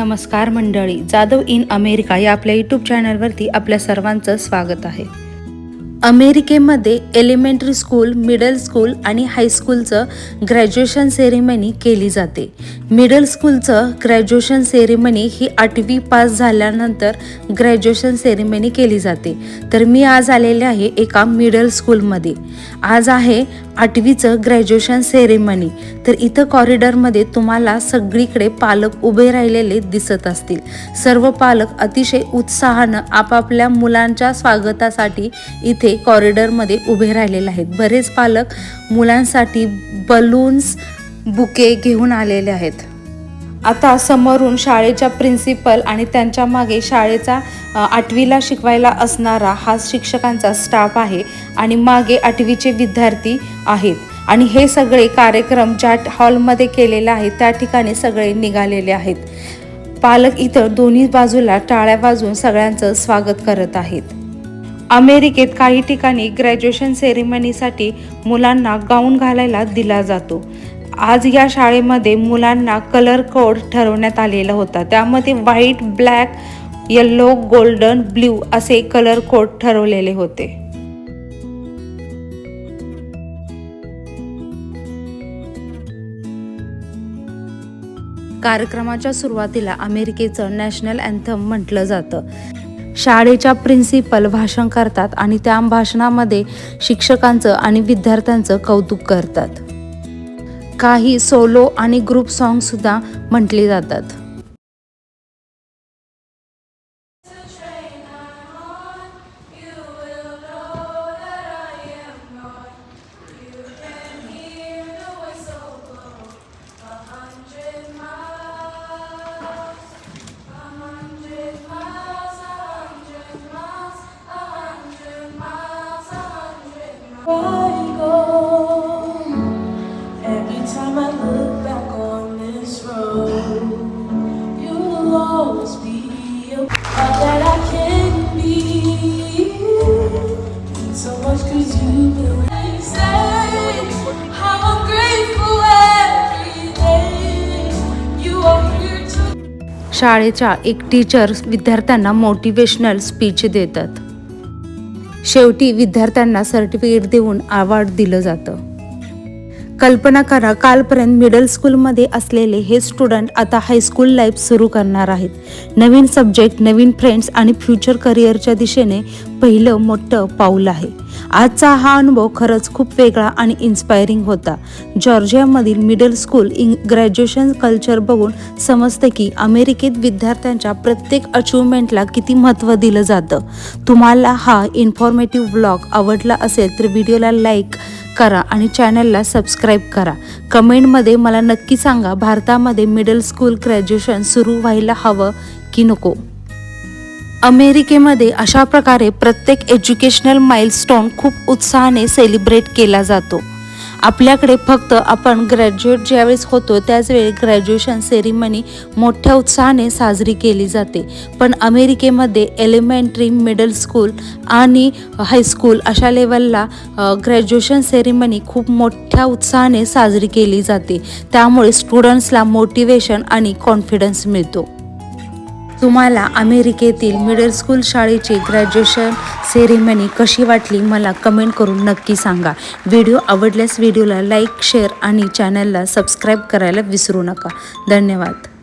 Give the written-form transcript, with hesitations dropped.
नमस्कार मंडळी, Jadhav in America या आपल्या यूट्यूब चॅनलवरती आपल्या सर्वांचं स्वागत आहे। अमेरिकेमध्ये एलिमेंटरी स्कूल, मिडल स्कूल आणि हायस्कूलचं ग्रॅज्युएशन सेरेमनी केली जाते। मिडल स्कूलचं ग्रॅज्युएशन सेरेमनी ही 8वी पास झाल्यानंतर ग्रॅज्युएशन सेरेमनी केली जाते। तर मी आज आलेले आहे एका मिडल स्कूलमध्ये। आज आहे 8वीचं ग्रॅज्युएशन सेरेमनी। तर इथं कॉरिडॉरमध्ये तुम्हाला सगळीकडे पालक उभे राहिलेले दिसत असतील। सर्व पालक अतिशय उत्साहानं आपापल्या मुलांच्या स्वागतासाठी इथे कॉरिडॉरमध्ये उभे राहिलेले आहेत। बरेच पालक मुलांसाठी बलून्स, बुके घेऊन आलेले आहेत। आता समोरून शाळेच्या प्रिन्सिपल आणि त्यांच्या मागे शाळेचा 8वीला शिकवायला असणारा हा शिक्षकांचा स्टाफ आहे आणि मागे 8वीचे विद्यार्थी आहेत आणि हे सगळे कार्यक्रम ज्या हॉलमध्ये केलेले आहेत त्या ठिकाणी सगळे निघालेले आहेत। पालक इथं दोन्ही बाजूला टाळ्या वाजवून सगळ्यांचं स्वागत करत आहेत। अमेरिकेत काही ठिकाणी ग्रॅज्युएशन सेरेमनीसाठी मुलांना गाऊन घालायला दिला जातो। आज या शाळेमध्ये मुलांना कलर कोड ठरवण्यात आलेला होता। त्यामध्ये white, black, yellow, golden, blue असे कलर कोड ठरवलेले होते। कार्यक्रमाच्या सुरुवातीला अमेरिकेचं नॅशनल अँथम म्हटलं जातं। शाळेच्या प्रिन्सिपल भाषण करतात आणि त्या भाषणामध्ये शिक्षकांचं आणि विद्यार्थ्यांचं कौतुक करतात। काही सोलो आणि ग्रुप सॉन्ग सुद्धा म्हटले जातात। शाळेच्या एक टीचर विद्यार्थ्यांना मोटिवेशनल स्पीच देतात। शेवटी विद्यार्थ्यांना सर्टिफिकेट देऊन अवॉर्ड दिलं जातं। कल्पना करा, कालपर्यंत मिडल स्कूलमध्ये असलेले हे स्टुडंट आता हायस्कूल लाईफ सुरू करणार आहेत। नवीन सब्जेक्ट, नवीन फ्रेंड्स आणि फ्युचर करिअरच्या दिशेने पहिलं मोठं पाऊल आहे। आजचा हा अनुभव खरंच खूप वेगळा आणि इन्स्पायरिंग होता। जॉर्जियामधील मिडल स्कूल ग्रॅज्युएशन कल्चर बघून समजते की अमेरिकेत विद्यार्थ्यांच्या प्रत्येक अचिव्हमेंटला किती महत्त्व दिलं जातं। तुम्हाला हा इन्फॉर्मेटिव्ह व्लॉग आवडला असेल तर व्हिडिओला लाईक करा आणि चॅनलला सबस्क्राईब करा। कमेंटमध्ये मला नक्की सांगा, भारतामध्ये मिडल स्कूल ग्रॅज्युएशन सुरू व्हायला हवं की नको। अमेरिकेमध्ये अशा प्रकारे प्रत्येक एज्युकेशनल माइलस्टोन खूप उत्साहाने सेलिब्रेट केला जातो। आपल्याकडे फक्त आपण ग्रॅज्युएट ज्यावेळेस होतो त्याचवेळी ग्रॅज्युएशन सेरेमनी मोठ्या उत्साहाने साजरी केली जाते। पण अमेरिकेमध्ये एलिमेंटरी, मिडल स्कूल आणि हायस्कूल अशा लेवलला ग्रॅज्युएशन सेरेमनी खूप मोठ्या उत्साहाने साजरी केली जाते। त्यामुळे स्टुडंट्सला मोटिवेशन आणि कॉन्फिडन्स मिळतो। तुम्हाला अमेरिकेतील मिडल स्कूल शाळेची ग्रॅज्युएशन सेरेमनी कशी वाटली मला कमेंट करून नक्की सांगा। व्हिडिओ आवडल्यास व्हिडिओला लाईक, शेअर आणि चॅनलला सबस्क्राईब करायला विसरू नका। धन्यवाद।